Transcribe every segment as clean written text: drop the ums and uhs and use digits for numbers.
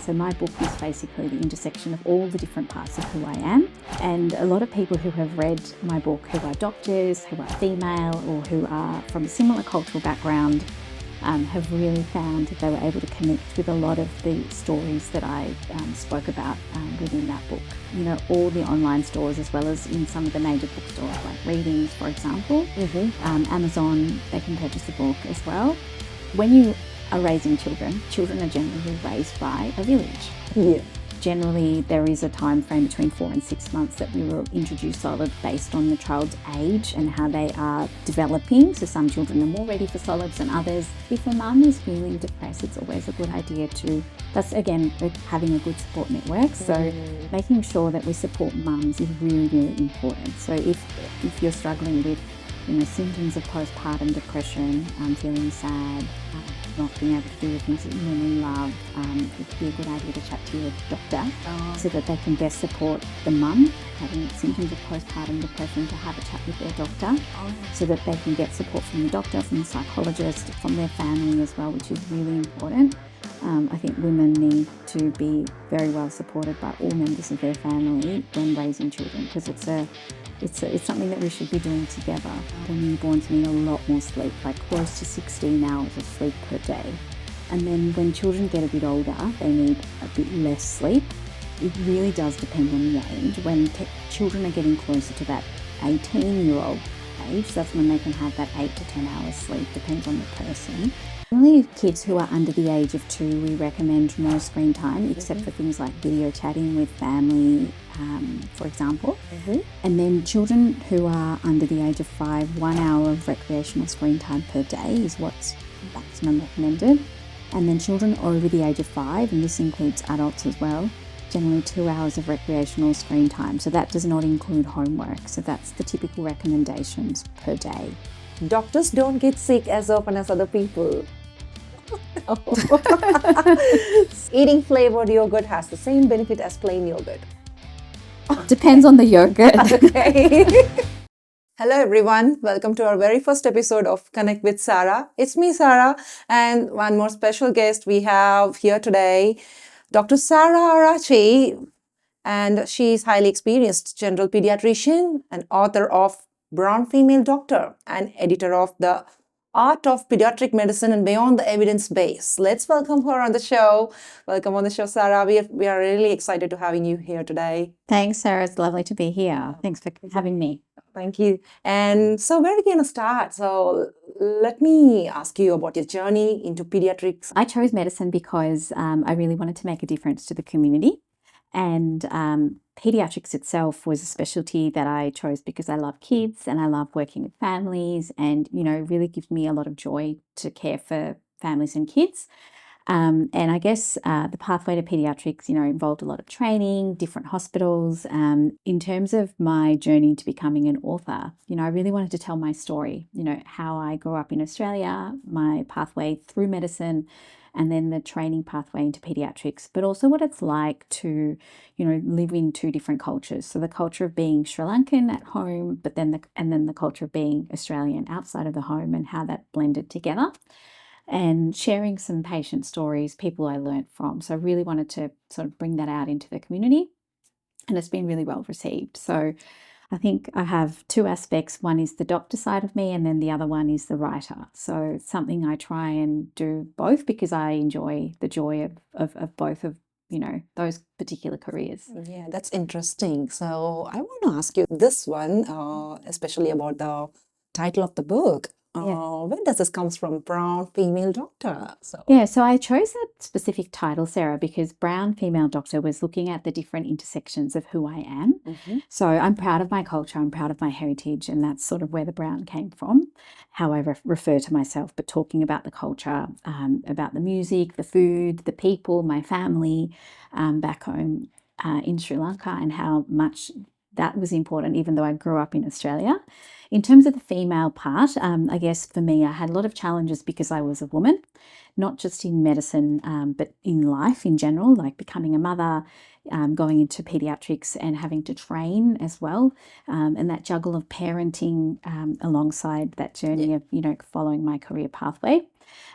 so my book is basically the intersection of all the different parts of who I am. And a lot of people who have read my book, who are doctors, who are female, or who are from a similar cultural background, have really found that they were able to connect with a lot of the stories that I spoke about within that book. You know, all the online stores, as well as in some of the major bookstores like Readings, for example, Amazon, they can purchase the book as well. When you are raising children, children are generally raised by a village. Yeah. Generally, there is a time frame between 4 and 6 months that we will introduce solids based on the child's age and how they are developing. So some children are more ready for solids than others. If a mum is feeling depressed, it's always a good idea to, that's again, having a good support network. So making sure that we support mums is really, really important. So if you're struggling with, you know, symptoms of postpartum depression, feeling sad, not being able to do as much as you normally love, it would be a good idea to chat to your doctor so that they can best support the mum having symptoms of postpartum depression, to have a chat with their doctor so that they can get support from the doctor, from the psychologist, from their family as well, which is really important. I think women need to be very well supported by all members of their family when raising children, because it's something that we should be doing together. The newborns need a lot more sleep, like close to 16 hours of sleep per day. And then when children get a bit older, they need a bit less sleep. It really does depend on the age. When children are getting closer to that 18-year-old age, that's when they can have that 8 to 10 hours sleep, depends on the person. Generally, kids who are under the age of 2, we recommend no screen time, except for things like video chatting with family, for example. And then children who are under the age of 5, 1 hour of recreational screen time per day is what's maximum recommended. And then children over the age of 5, and this includes adults as well, generally 2 hours of recreational screen time. So that does not include homework. So that's the typical recommendations per day. Doctors don't get sick as often as other people. Eating flavored yogurt has the same benefit as plain yogurt. Depends on the yogurt. Okay. Hello everyone, welcome to our very first episode of Connect with Sara. It's me, Sara, and one more special guest we have here today, Dr. Sara Arachi, and she is highly experienced general pediatrician and author of Brown Female Doctor and editor of The Art of Pediatric Medicine and Beyond the Evidence Base. Let's welcome her on the show. Welcome on the show, Sara. We are really excited to having you here today. Thanks, Sarah. It's lovely to be here. Thanks for having me. Thank you. And so where are we going to start? So let me ask you about your journey into pediatrics. I chose medicine because I really wanted to make a difference to the community. And pediatrics itself was a specialty that I chose because I love kids and I love working with families, and, you know, really gives me a lot of joy to care for families and kids. And I guess the pathway to pediatrics, you know, involved a lot of training, different hospitals. In terms of my journey to becoming an author, you know, I really wanted to tell my story, you know, how I grew up in Australia, my pathway through medicine, and then the training pathway into pediatrics, but also what it's like to, you know, live in two different cultures. So the culture of being Sri Lankan at home, but then the culture of being Australian outside of the home, and how that blended together, and sharing some patient stories, people I learnt from. So I really wanted to sort of bring that out into the community, and it's been really well received. So I think I have two aspects. One is the doctor side of me, and then the other one is the writer. So it's something I try and do both because I enjoy the joy of both of, you know, those particular careers. Yeah, that's interesting. So I want to ask you this one, especially about the title of the book. Where does this comes from, Brown Female Doctor? So I chose that specific title, Sarah, because Brown Female Doctor was looking at the different intersections of who I am. So I'm proud of my culture, I'm proud of my heritage, and that's sort of where the brown came from, how I refer to myself, but talking about the culture, about the music, the food, the people, my family back home in Sri Lanka, and how much that was important, even though I grew up in Australia. In terms of the female part, I guess for me, I had a lot of challenges because I was a woman, not just in medicine, but in life in general, like becoming a mother, going into pediatrics and having to train as well, and that juggle of parenting alongside that journey of, you know, following my career pathway.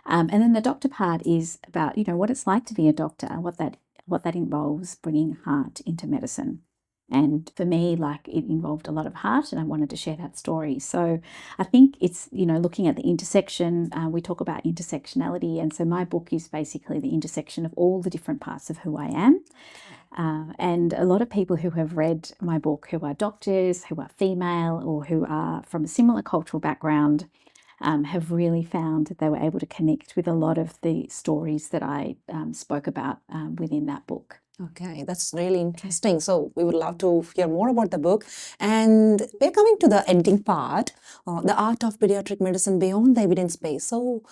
And then the doctor part is about, you know, what it's like to be a doctor, what that what that involves bringing heart into medicine. And for me, like, it involved a lot of heart, and I wanted to share that story. So I think it's, looking at the intersection, we talk about intersectionality. And so my book is basically the intersection of all the different parts of who I am. And a lot of people who have read my book, who are doctors, who are female, or who are from a similar cultural background, have really found that they were able to connect with a lot of the stories that I spoke about within that book. Okay, that's really interesting. So we would love to hear more about the book. And we're coming to the editing part, the art of pediatric medicine beyond the evidence base. So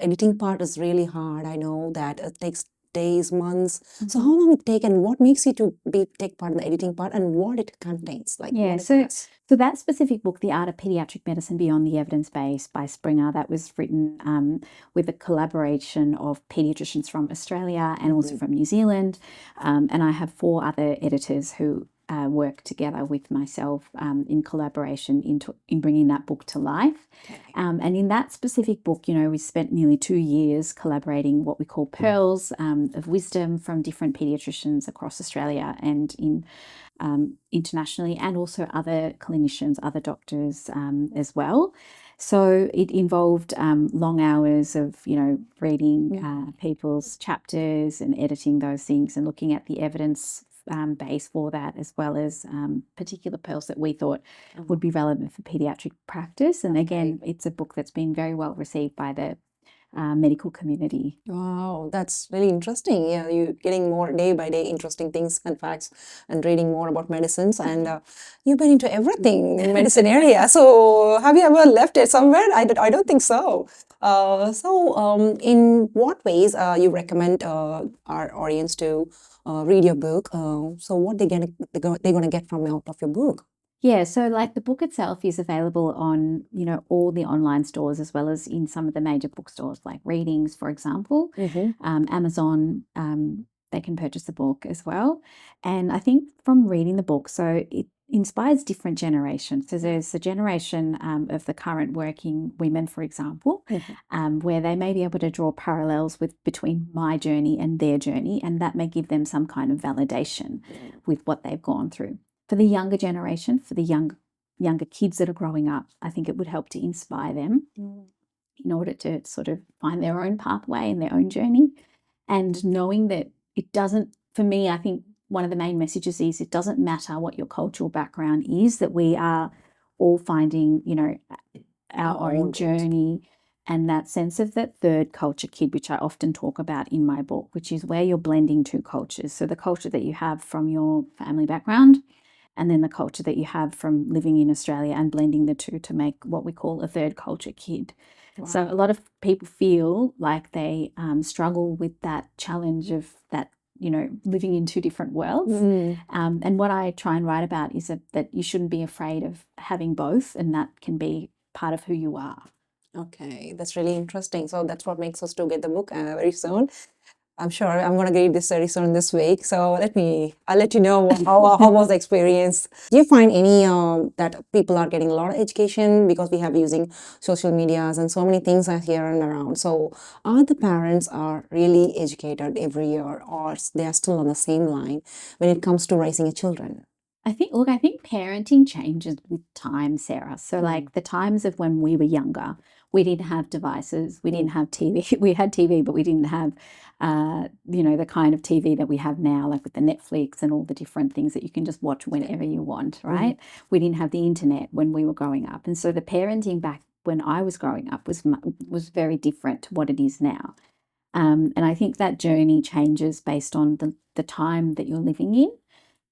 editing part is really hard. I know that it takes days, months. So how long it take, and what makes you to take part in the editing part, and what it contains? Like, Yeah, what it so has? so that specific book, The Art of Pediatric Medicine Beyond the Evidence Base by Springer, that was written with a collaboration of pediatricians from Australia and also from New Zealand. And I have 4 other editors who work together with myself in collaboration in bringing that book to life. And in that specific book, we spent nearly 2 years collaborating what we call pearls of wisdom from different pediatricians across Australia and internationally, and also other clinicians, other doctors as well. So it involved long hours of, reading people's chapters and editing those things and looking at the evidence base for that, as well as particular pearls that we thought would be relevant for pediatric practice. And again, it's a book that's been very well received by the medical community. Wow, that's really interesting. Yeah, you're getting more day by day interesting things and facts, and reading more about medicines, and you've been into everything in medicine area. So have you ever left it somewhere? I don't think so. In what ways you recommend our audience to read your book? So what they're gonna get from out of your book? Yeah, so like the book itself is available on, all the online stores, as well as in some of the major bookstores like Readings, for example. Amazon, they can purchase the book as well. And I think from reading the book, so it inspires different generations. So there's the generation of the current working women, for example, where they may be able to draw parallels between my journey and their journey, and that may give them some kind of validation with what they've gone through. For the younger generation, for the younger kids that are growing up, I think it would help to inspire them in order to sort of find their own pathway and their own journey. And knowing that it doesn't, for me, I think one of the main messages is it doesn't matter what your cultural background is, that we are all finding, our own journey, and that sense of that third culture kid, which I often talk about in my book, which is where you're blending 2 cultures. So the culture that you have from your family background, and then the culture that you have from living in Australia, and blending the 2 to make what we call a third culture kid. Wow. So a lot of people feel like they struggle with that challenge of that, living in 2 different worlds. And what I try and write about is that you shouldn't be afraid of having both, and that can be part of who you are. Okay, that's really interesting. So that's what makes us to get the book very soon. I'm sure I'm going to read this very soon this week. So I'll let you know how was the experience. Do you find any that people are getting a lot of education because we have using social medias and so many things are here and around? So are the parents are really educated every year, or they are still on the same line when it comes to raising a children? I think parenting changes with time, Sarah. So like the times of when we were younger, we didn't have devices, we didn't have TV. We had TV, but we didn't have, the kind of TV that we have now, like with the Netflix and all the different things that you can just watch whenever you want, right? We didn't have the internet when we were growing up. And so the parenting back when I was growing up was very different to what it is now. And I think that journey changes based on the time that you're living in.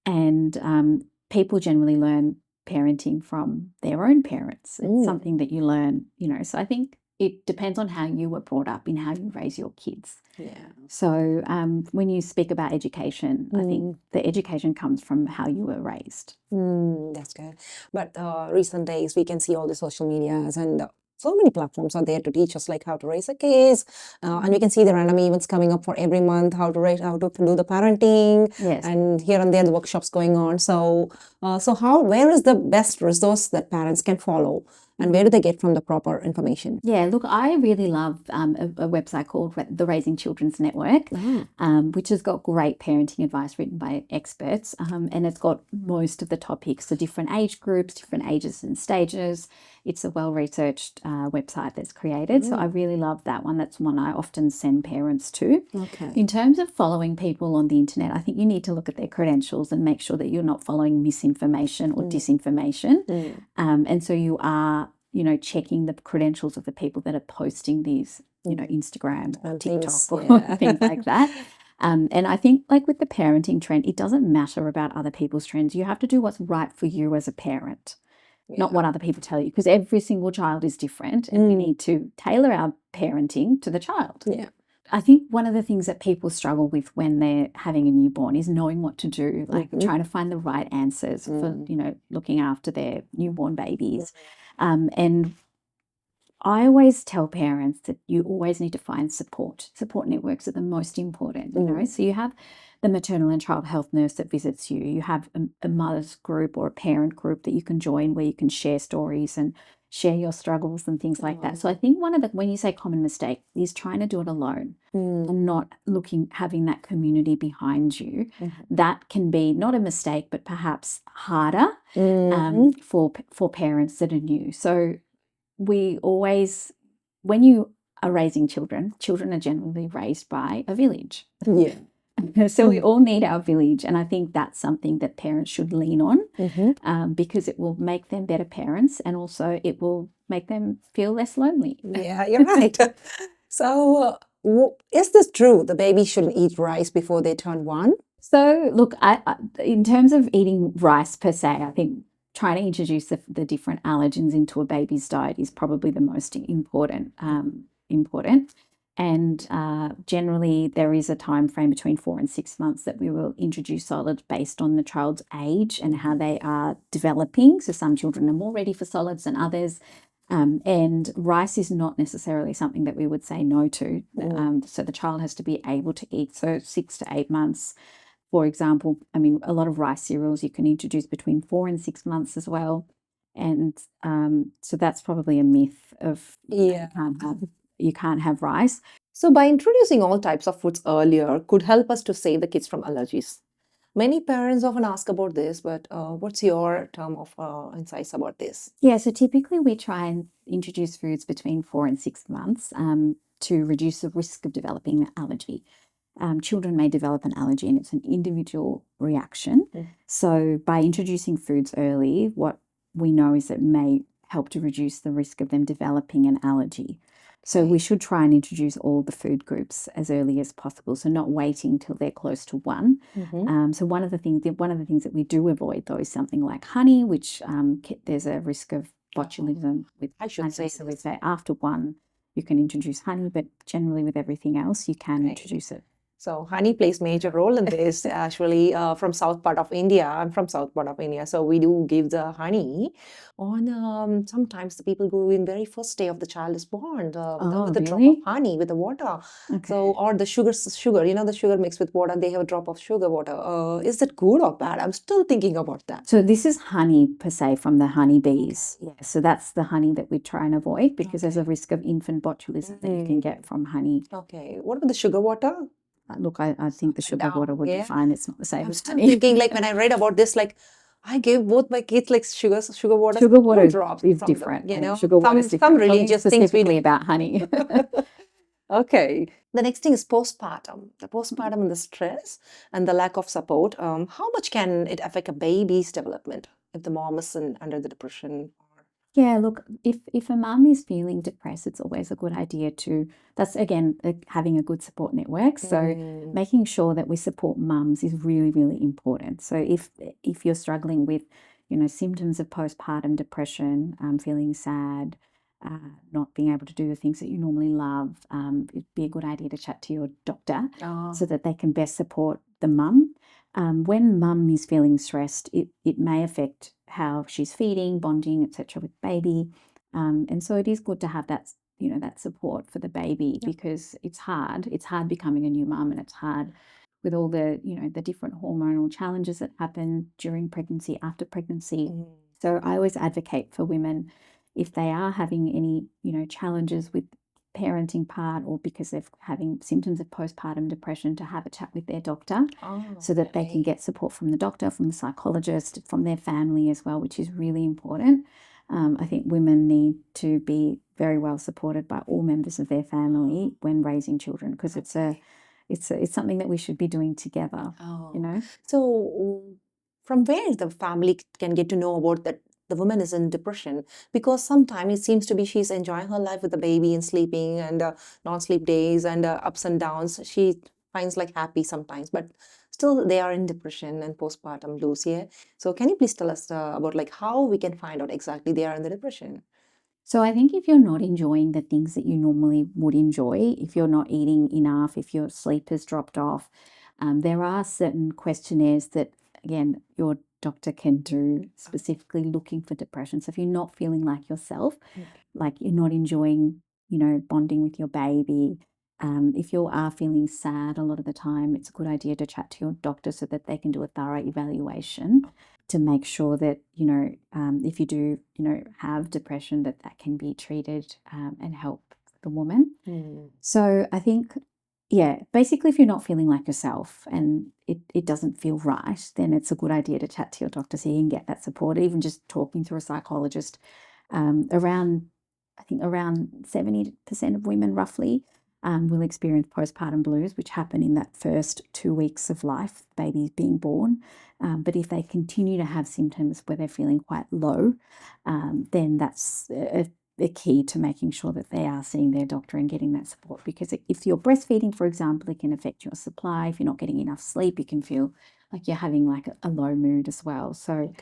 And people generally learn parenting from their own parents. It's something that you learn, So I think it depends on how you were brought up, in how you raise your kids. Yeah. So when you speak about education, I think the education comes from how you were raised. That's good. But recent days, we can see all the social medias and so many platforms are there to teach us like how to raise a kids, and we can see the random events coming up for every month, how to do the parenting, Yes. and here and there the workshops going on. So, where is the best resource that parents can follow, and where do they get from the proper information? Yeah, look, I really love a website called the Raising Children's Network, which has got great parenting advice written by experts, and it's got most of the topics, the different age groups, different ages and stages. It's a well-researched website that's created, so I really love that one. That's one I often send parents to. Okay. In terms of following people on the internet, I think you need to look at their credentials and make sure that you're not following misinformation or disinformation, and so you are checking the credentials of the people that are posting these, Instagram or TikTok or things like that. And I think like with the parenting trend, it doesn't matter about other people's trends. You have to do what's right for you as a parent, not what other people tell you, because every single child is different and we need to tailor our parenting to the child. Yeah. I think one of the things that people struggle with when they're having a newborn is knowing what to do, like trying to find the right answers for, looking after their newborn babies. And I always tell parents that you always need to find support. Support networks are the most important, So you have the maternal and child health nurse that visits you. You have a mother's group or a parent group that you can join where you can share stories and share your struggles and things like that. So I think when you say common mistake, is trying to do it alone and not having that community behind you. That can be not a mistake, but perhaps harder for parents that are new. So we always, when you are raising children are generally raised by a village. Yeah. So we all need our village, and I think that's something that parents should lean on because it will make them better parents, and also it will make them feel less lonely. Yeah, you're right. So, is this true? The baby shouldn't eat rice before they turn 1? So look, I in terms of eating rice per se, I think trying to introduce the different allergens into a baby's diet is probably the most important. And generally, there is a time frame between 4 and 6 months that we will introduce solids based on the child's age and how they are developing. So some children are more ready for solids than others. And rice is not necessarily something that we would say no to. So the child has to be able to eat. So 6 to 8 months, for example. I mean, a lot of rice cereals you can introduce between 4 and 6 months as well. And so that's probably a myth of you can't have rice. So, by introducing all types of foods earlier could help us to save the kids from allergies. Many parents often ask about this, but what's your term of insights about this? Yeah, so typically we try and introduce foods between 4 and 6 months to reduce the risk of developing an allergy. Children may develop an allergy and it's an individual reaction. So by introducing foods early, what we know is it may help to reduce the risk of them developing an allergy. So we should try and introduce all the food groups as early as possible. So not waiting till they're close to 1. So one of the things that we do avoid though is something like honey, which there's a risk of botulism with honey. So we say after 1 you can introduce honey, but generally with everything else you can introduce it. So honey plays major role in this. Actually, from south part of India, I'm from south part of India, so we do give the honey on. Sometimes the people go in very first day of the child is born with a drop of honey with the water. So or the sugar, the sugar mixed with water. They have a drop of sugar water. Is that good or bad? I'm still thinking about that. So this is honey per se from the honey bees. Yeah, so that's the honey that we try and avoid because there's a risk of infant botulism that you can get from honey. Okay, what about the sugar water? Look, I think the sugar water would be fine. It's not the same as honey. I'm thinking like when I read about this, like I gave both my kids like sugar water. Sugar water drops is different. Sugar water is different. Some religious things specifically about honey. Okay. The next thing is postpartum. The postpartum and the stress and the lack of support. How much can it affect a baby's development if the mom is under the depression? Yeah, look, if a mum is feeling depressed, it's always a good idea that's again, having a good support network. So making sure that we support mums is really, really important. So if you're struggling with, symptoms of postpartum depression, feeling sad, not being able to do the things that you normally love, it'd be a good idea to chat to your doctor so that they can best support the mum. When mum is feeling stressed, it may affect how she's feeding, bonding, etc. with baby. And so it is good to have that, that support for the baby because it's hard. It's hard becoming a new mum and it's hard with all the, the different hormonal challenges that happen during pregnancy, after pregnancy. So I always advocate for women if they are having any, challenges with parenting part, or because they're having symptoms of postpartum depression, to have a chat with their doctor so that they can get support from the doctor, from the psychologist, from their family as well, which is really important. I think women need to be very well supported by all members of their family when raising children, because it's something that we should be doing together. So from where the family can get to know about that the woman is in depression? Because sometimes it seems to be she's enjoying her life with the baby and sleeping and non-sleep days and ups and downs. She finds like happy sometimes, but still they are in depression and postpartum blues. Yeah. So can you please tell us about like how we can find out exactly they are in the depression? So I think if you're not enjoying the things that you normally would enjoy, if you're not eating enough, if your sleep has dropped off, there are certain questionnaires that, again, your doctor can do specifically looking for depression. So if you're not feeling like yourself, like you're not enjoying, bonding with your baby, if you are feeling sad a lot of the time, it's a good idea to chat to your doctor so that they can do a thorough evaluation to make sure that, if you do, have depression, that can be treated and help the woman. So I think, basically if you're not feeling like yourself and it doesn't feel right, then it's a good idea to chat to your doctor so you can get that support. Even just talking to a psychologist, around 70% of women roughly will experience postpartum blues, which happen in that first 2 weeks of life, babies being born. But if they continue to have symptoms where they're feeling quite low, then that's a key to making sure that they are seeing their doctor and getting that support. Because if you're breastfeeding, for example, it can affect your supply. If you're not getting enough sleep, you can feel like you're having like a low mood as well. So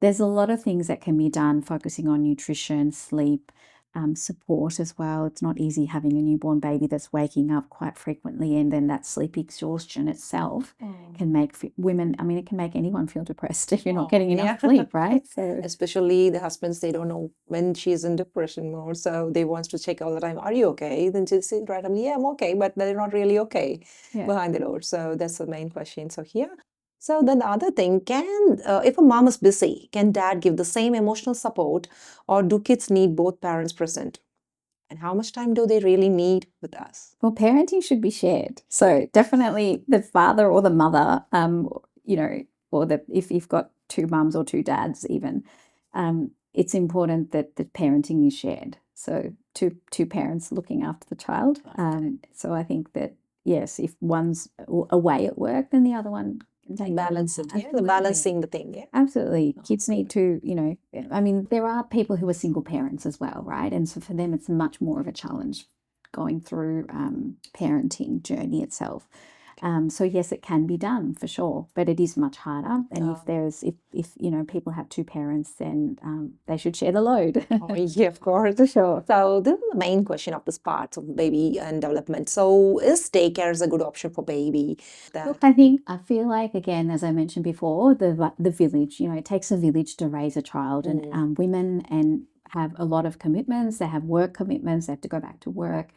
there's a lot of things that can be done, focusing on nutrition, sleep, support as well. It's not easy having a newborn baby that's waking up quite frequently, and then that sleep exhaustion itself can make women, it can make anyone feel depressed if you're not getting enough sleep, right? So especially the husbands, they don't know when she's in depression mode, so they want to check all the time, are you okay? Then she say randomly, yeah, I'm okay, but they're not really okay behind the door. So that's the main question. So here, so then the other thing, if a mom is busy, can dad give the same emotional support, or do kids need both parents present? And how much time do they really need with us? Well, parenting should be shared. So definitely the father or the mother, or if you've got two mums or two dads even, it's important that the parenting is shared. So two parents looking after the child. So I think that, yes, if one's away at work, then the other one can take balance it. Yeah, the balancing the thing. Yeah, absolutely. Kids need to, there are people who are single parents as well, right? And so for them, it's much more of a challenge going through parenting journey itself. So yes, it can be done for sure, but it is much harder. And if people have two parents, then they should share the load. Yeah, of course. For sure. So this is the main question of this part of baby and development. So is daycare is a good option for baby? Look, I feel like, again, as I mentioned before, the village, it takes a village to raise a child, and women have a lot of commitments. They have work commitments. They have to go back to work.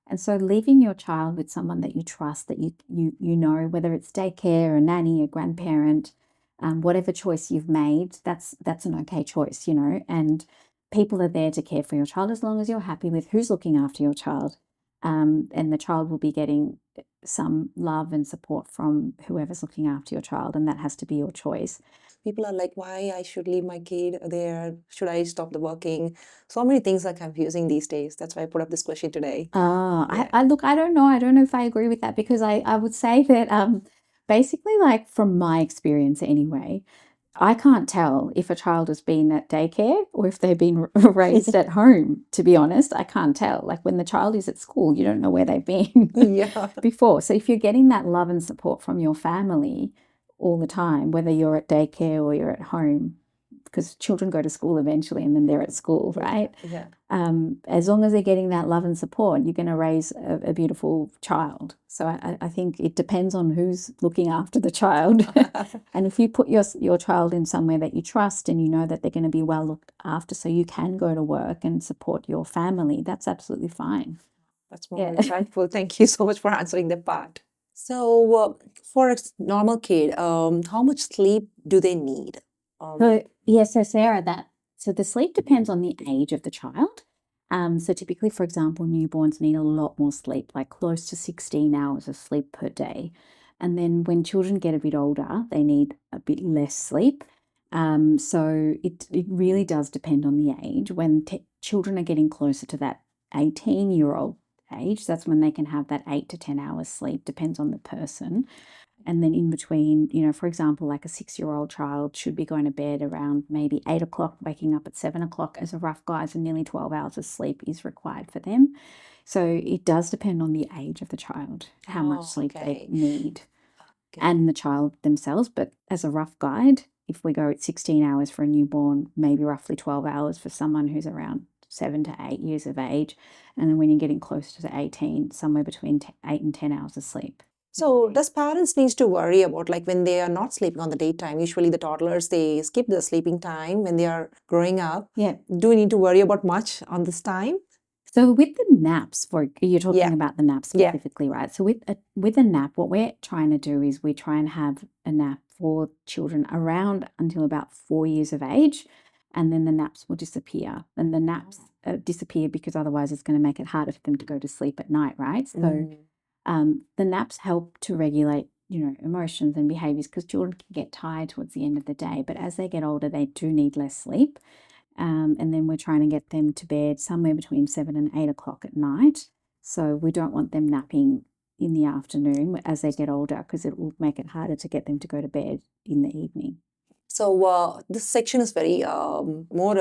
And so leaving your child with someone that you trust, that you know, whether it's daycare, a nanny, a grandparent, whatever choice you've made, that's an okay choice, and people are there to care for your child as long as you're happy with who's looking after your child. And the child will be getting some love and support from whoever's looking after your child, and that has to be your choice. People are like, why I should leave my kid there? Should I stop the working? So many things are confusing these days. That's why I put up this question today. I look, I don't know. I don't know if I agree with that, because I would say that basically, like from my experience anyway, I can't tell if a child has been at daycare or if they've been raised at home, to be honest. I can't tell. Like when the child is at school, you don't know where they've been before. So if you're getting that love and support from your family all the time, whether you're at daycare or you're at home, because children go to school eventually and then they're at school, right? Yeah. As long as they're getting that love and support, you're going to raise a beautiful child. So I think it depends on who's looking after the child. And if you put your child in somewhere that you trust and you know that they're going to be well looked after, so you can go to work and support your family, that's absolutely fine. That's more insightful. Thank you so much for answering that part. So for a normal kid, how much sleep do they need? So Sarah, that So the sleep depends on the age of the child. So typically, for example, newborns need a lot more sleep, like close to 16 hours of sleep per day. And then when children get a bit older, they need a bit less sleep. So it really does depend on the age. When children are getting closer to that 18-year-old age, that's when they can have that 8 to 10 hours sleep, depends on the person. And then in between, for example, like a 6-year-old child should be going to bed around maybe 8 o'clock, waking up at 7 o'clock as a rough guide, so nearly 12 hours of sleep is required for them. So it does depend on the age of the child, how much sleep they need, and the child themselves. But as a rough guide, if we go at 16 hours for a newborn, maybe roughly 12 hours for someone who's around 7 to 8 years of age. And then when you're getting closer to 18, somewhere between 8 and 10 hours of sleep. So does parents need to worry about like when they are not sleeping on the daytime? Usually the toddlers, they skip the sleeping time when they are growing up. Yeah. Do we need to worry about much on this time? So with the naps, you're talking about the naps specifically, right? So with a nap, what we're trying to do is we try and have a nap for children around until about 4 years of age, and then the naps will disappear. And the naps disappear because otherwise it's going to make it harder for them to go to sleep at night, right? So the naps help to regulate, emotions and behaviors, because children can get tired towards the end of the day. But as they get older, they do need less sleep. And then we're trying to get them to bed somewhere between 7 and 8 o'clock at night. So we don't want them napping in the afternoon as they get older, because it will make it harder to get them to go to bed in the evening. So this section is very more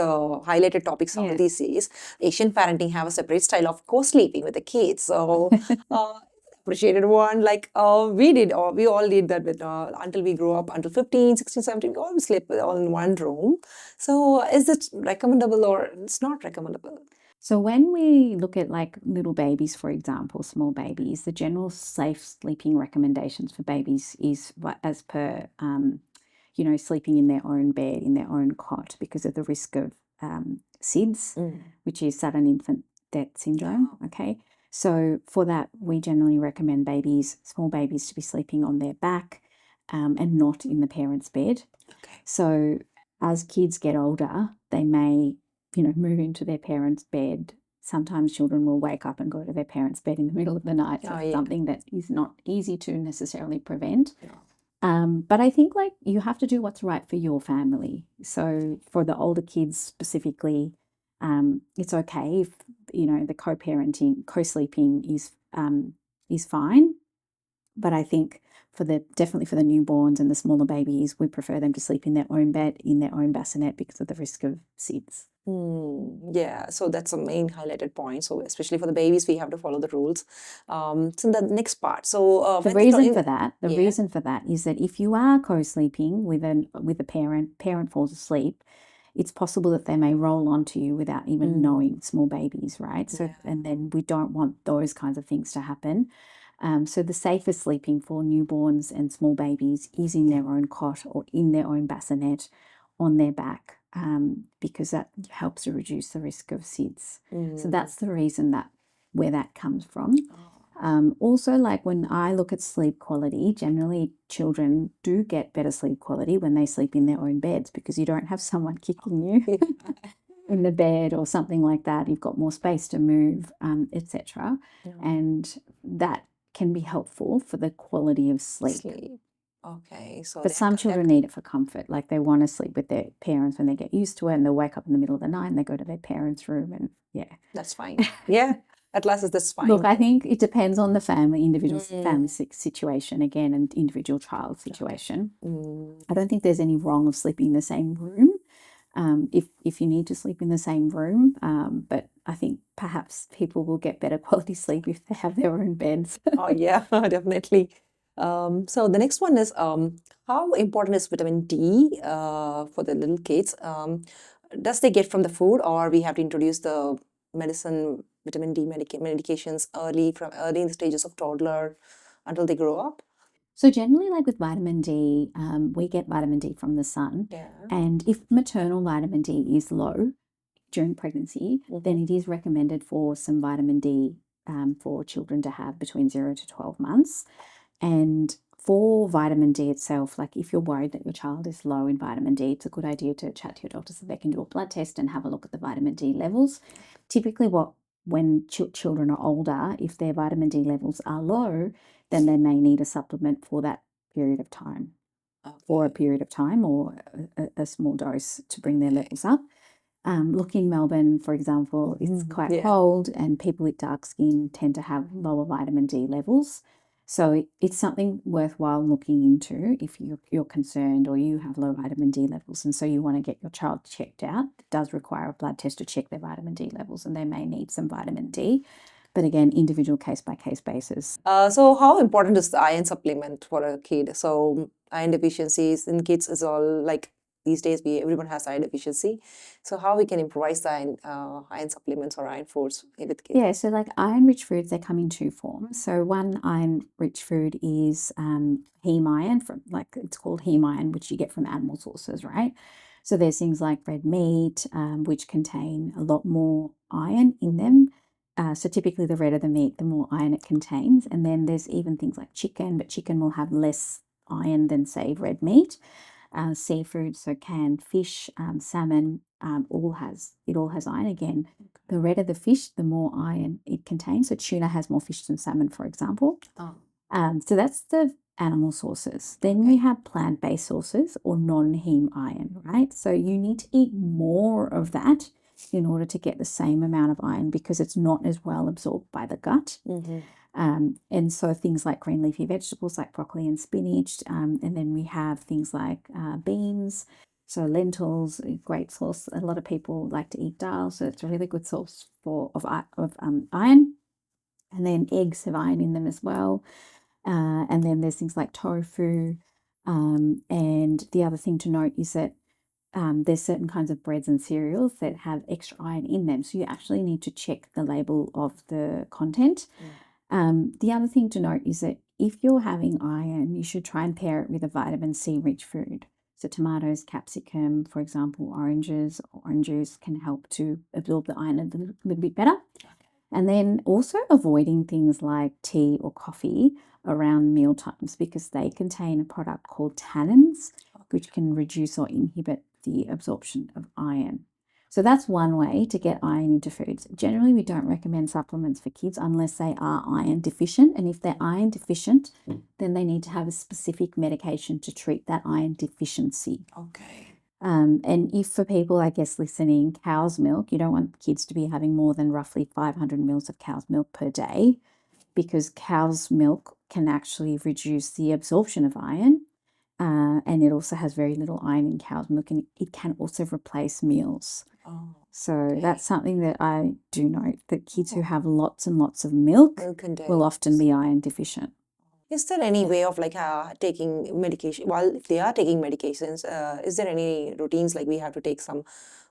highlighted topics these days. Asian parenting have a separate style of co-sleeping with the kids. So appreciated one, like we all did that with until we grew up, until 15, 16, 17, we all sleep all in one room. So is it recommendable or it's not recommendable? So when we look at like little babies, for example, small babies, the general safe sleeping recommendations for babies is as per sleeping in their own bed, in their own cot, because of the risk of SIDS, which is sudden infant death syndrome. Okay. So for that, we generally recommend small babies, to be sleeping on their back and not in the parent's bed. Okay. So as kids get older, they may, move into their parent's bed. Sometimes children will wake up and go to their parent's bed in the middle of the night. So something that is not easy to necessarily prevent. But I think you have to do what's right for your family. So for the older kids specifically, it's okay if the co-sleeping is fine. But I think definitely for the newborns and the smaller babies, we prefer them to sleep in their own bed, in their own bassinet, because of the risk of SIDS. Yeah, so that's a main highlighted point. So especially for the babies, we have to follow the rules. So the next part. So the reason for that is that if you are co-sleeping with a parent falls asleep, it's possible that they may roll onto you without even knowing, small babies, right? So and then we don't want those kinds of things to happen. So the safest sleeping for newborns and small babies is in their own cot or in their own bassinet on their back, because that helps to reduce the risk of SIDS. So that's the reason where that comes from. Also, when I look at sleep quality, generally children do get better sleep quality when they sleep in their own beds, because you don't have someone kicking you in the bed or something like that. You've got more space to move, etc. And that can be helpful for the quality of sleep. Okay, so but some children need it for comfort. Like they want to sleep with their parents when they get used to it, and they'll wake up in the middle of the night and they go to their parents' room, and that's fine. At last, that's fine. Look, I think it depends on the individual family situation again, and individual child situation. I don't think there's any wrong of sleeping in the same room. If you need to sleep in the same room, but I think perhaps people will get better quality sleep if they have their own beds. Oh yeah, definitely. So the next one is how important is vitamin D for the little kids? Does they get from the food, or we have to introduce the vitamin D medications early in the stages of toddler until they grow up? So generally, with vitamin D, we get vitamin D from the sun. And if maternal vitamin D is low during pregnancy, then it is recommended for some vitamin D for children to have between 0 to 12 months. And for vitamin D itself, like if you're worried that your child is low in vitamin D, it's a good idea to chat to your doctor so they can do a blood test and have a look at the vitamin D levels. Typically, when children are older, if their vitamin D levels are low, then they may need a supplement for that period of time, or a small dose to bring their levels up. Look, in Melbourne, for example, it's quite cold, and people with dark skin tend to have lower vitamin D levels. So it's something worthwhile looking into if you're concerned or you have low vitamin D levels, and so you want to get your child checked out. It does require a blood test to check their vitamin D levels, and they may need some vitamin D. But again, individual case-by-case basis. So how important is the iron supplement for a kid? So iron deficiencies in kids is all like these days everyone has iron deficiency. So how we can improvise the iron supplements or iron foods with kids? Yeah, so like iron-rich foods, they come in two forms. So one iron-rich food is heme iron, it's called heme iron, which you get from animal sources, right? So there's things like red meat, which contain a lot more iron in them. So typically the redder the meat, the more iron it contains. And then there's even things like chicken, but chicken will have less iron than, say, red meat. Seafood, so canned fish, salmon, all has iron. Again, the redder the fish, the more iron it contains. So tuna has more fish than salmon, for example. So that's the animal sources. Then we have plant-based sources or non-heme iron, right? So you need to eat more of that in order to get the same amount of iron because it's not as well absorbed by the gut. And so things like green leafy vegetables like broccoli and spinach, and then we have things like beans, so lentils, a great source. A lot of people like to eat dal, so it's a really good source of iron. And then eggs have iron in them as well. And then there's things like tofu. And the other thing to note is that there's certain kinds of breads and cereals that have extra iron in them. So you actually need to check the label of the content. The other thing to note is that if you're having iron, you should try and pair it with a vitamin C rich food. So tomatoes, capsicum, for example, oranges, orange juice can help to absorb the iron a little bit better. And then also avoiding things like tea or coffee around meal times because they contain a product called tannins, which can reduce or inhibit the absorption of iron. So that's one way to get iron into foods. Generally, we don't recommend supplements for kids unless they are iron deficient. And if they're iron deficient, then they need to have a specific medication to treat that iron deficiency. And if for people, I guess, listening, cow's milk, you don't want kids to be having more than roughly 500 mils of cow's milk per day because cow's milk can actually reduce the absorption of iron. And it also has very little iron in cow's milk, and it can also replace meals. So that's something that I do note, that kids who have lots and lots of milk will often be iron deficient. Is there any way of taking medication? Well, if they are taking medications, is there any routines like we have to take some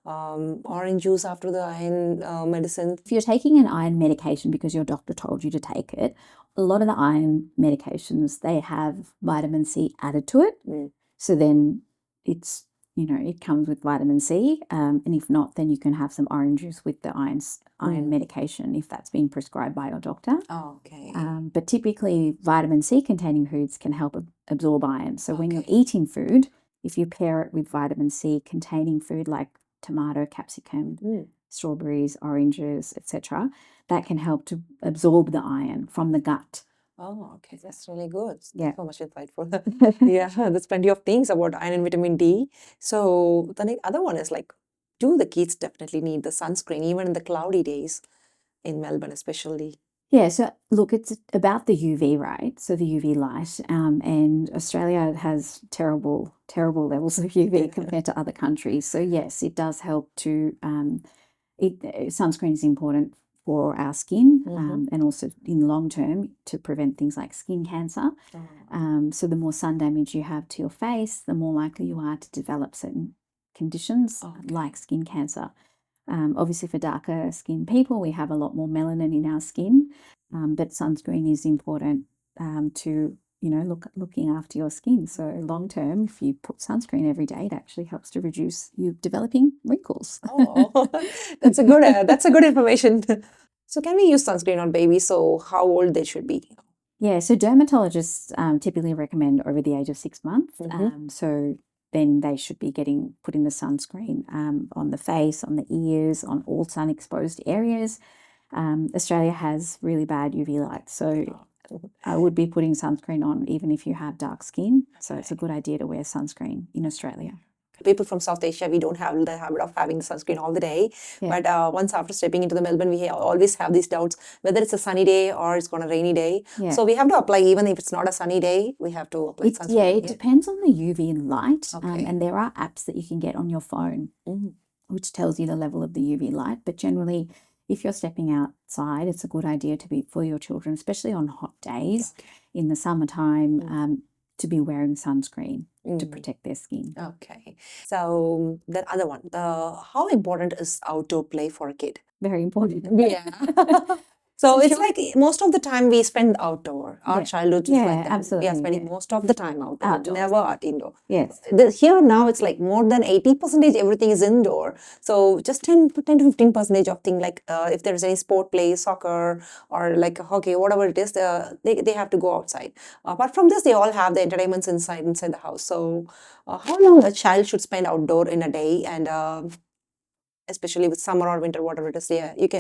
orange juice after the iron medicine? If you're taking an iron medication because your doctor told you to take it, a lot of the iron medications, they have vitamin C added to it. So then it comes with vitamin C. And if not, then you can have some orange juice with the iron medication if that's being prescribed by your doctor. But typically vitamin C containing foods can help absorb iron. So when you're eating food, if you pair it with vitamin C containing food like tomato, capsicum, strawberries, oranges, etc., that can help to absorb the iron from the gut. That's really good. Yeah. So much insightful. There's plenty of things about iron and vitamin D. So the other one is do the kids definitely need the sunscreen even in the cloudy days in Melbourne especially? Yeah, so look, it's about the UV, right? So the UV light, and Australia has terrible levels of UV compared to other countries. So yes, it does help to, sunscreen is important for our skin, and also in the long term to prevent things like skin cancer. So the more sun damage you have to your face, the more likely you are to develop certain conditions like skin cancer. Obviously for darker skinned people, we have a lot more melanin in our skin, but sunscreen is important to, looking after your skin. So long term, if you put sunscreen every day, it actually helps to reduce you developing wrinkles. That's a good information. So can we use sunscreen on babies? So how old they should be? Yeah, so dermatologists typically recommend over the age of 6 months. So then they should be putting the sunscreen on the face, on the ears, on all sun-exposed areas. Australia has really bad UV light, so I would be putting sunscreen on even if you have dark skin. So it's a good idea to wear sunscreen in Australia. People from South Asia, we don't have the habit of having sunscreen all the day. Yeah. But once after stepping into the Melbourne, we always have these doubts whether it's a sunny day or it's going to rainy day. Yeah. So we have to apply even if it's not a sunny day. We have to apply sunscreen. Yeah, it depends on the UV light. Okay. And there are apps that you can get on your phone which tells you the level of the UV light. But generally, if you're stepping outside, it's a good idea for your children, especially on hot days in the summertime, to be wearing sunscreen to protect their skin. Okay. So the other one, how important is outdoor play for a kid? Very important. Yeah. So it's like most of the time we spend outdoor. Our childhood is like that. Absolutely. We are spending most of the time outdoor, never at indoor. Yes. Here now it's like more than 80% everything is indoor. So just 10 to 15% of thing like if there is any sport play, soccer or like hockey, whatever it is, they have to go outside. Apart from this, they all have the entertainments inside the house. So how long a child should spend outdoor in a day, and especially with summer or winter, whatever it is,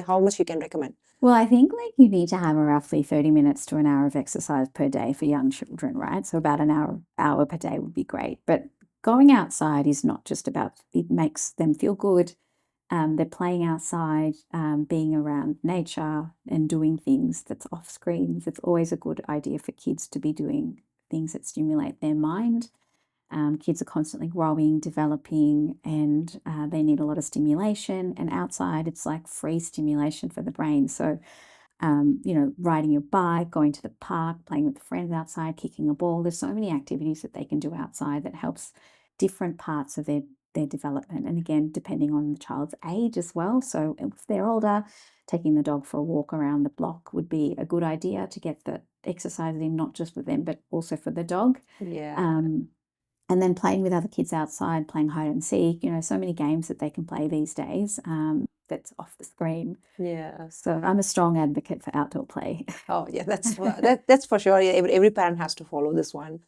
how much you can recommend? Well, I think like you need to have roughly 30 minutes to an hour of exercise per day for young children, right? So about an hour per day would be great. But going outside is not just about, it makes them feel good. They're playing outside, being around nature and doing things that's off screens. It's always a good idea for kids to be doing things that stimulate their mind. Kids are constantly growing, developing, and they need a lot of stimulation. And outside, it's like free stimulation for the brain. So, riding your bike, going to the park, playing with friends outside, kicking a ball. There's so many activities that they can do outside that helps different parts of their development. And again, depending on the child's age as well. So if they're older, taking the dog for a walk around the block would be a good idea to get the exercise in, not just for them, but also for the dog. Yeah. And then playing with other kids outside, playing hide and seek, so many games that they can play these days that's off the screen. Yeah. So I'm a strong advocate for outdoor play. Oh, yeah, that's for sure. Yeah, every parent has to follow this one.